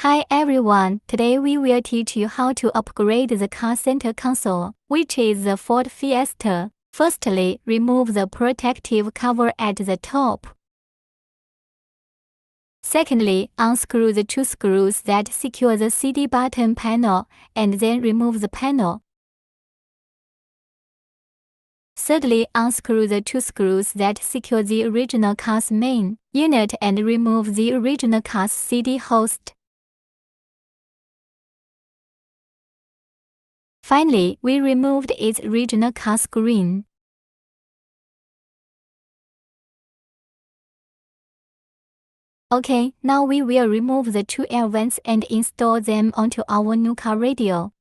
Hi everyone, today we will teach you how to upgrade the car center console, which is the Ford Fiesta. Firstly, remove the protective cover at the top. Secondly, unscrew the two screws that secure the CD button panel, and then remove the panel. Thirdly, unscrew the two screws that secure the original car's main unit and remove the original car's CD host. Finally, we removed its original car screen. Okay, now we will remove the two air vents and install them onto our new car radio.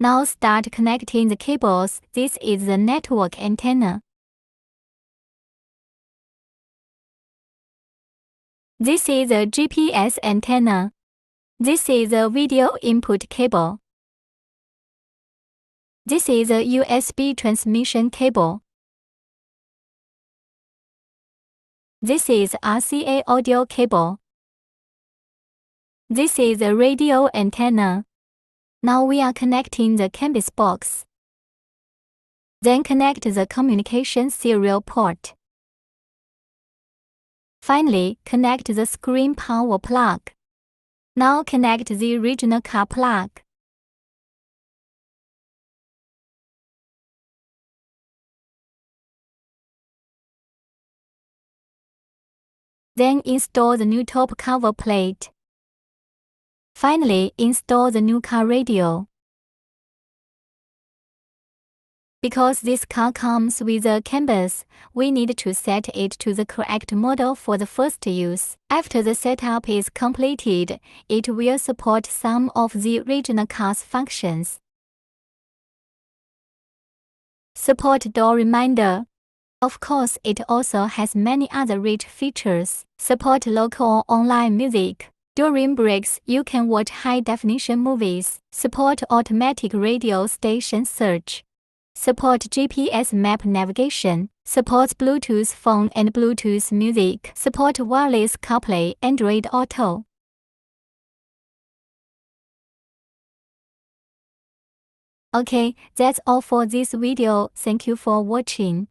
Now start connecting the cables. This is the network antenna. This is a GPS antenna. This is a video input cable. This is a USB transmission cable. This is RCA audio cable. This is a radio antenna. Now we are connecting the Canbus box. Then connect the communication serial port. Finally, connect the screen power plug. Now connect the original car plug. Then install the new top cover plate. Finally, install the new car radio. Because this car comes with a Canbus, we need to set it to the correct model for the first use. After the setup is completed, it will support some of the original car's functions. Support door reminder. Of course, it also has many other rich features. Support local or online music. During breaks, you can watch high-definition movies. Support automatic radio station search. Support GPS map navigation. Supports Bluetooth phone and Bluetooth music. Support wireless CarPlay, Android Auto. Okay, that's all for this video. Thank you for watching.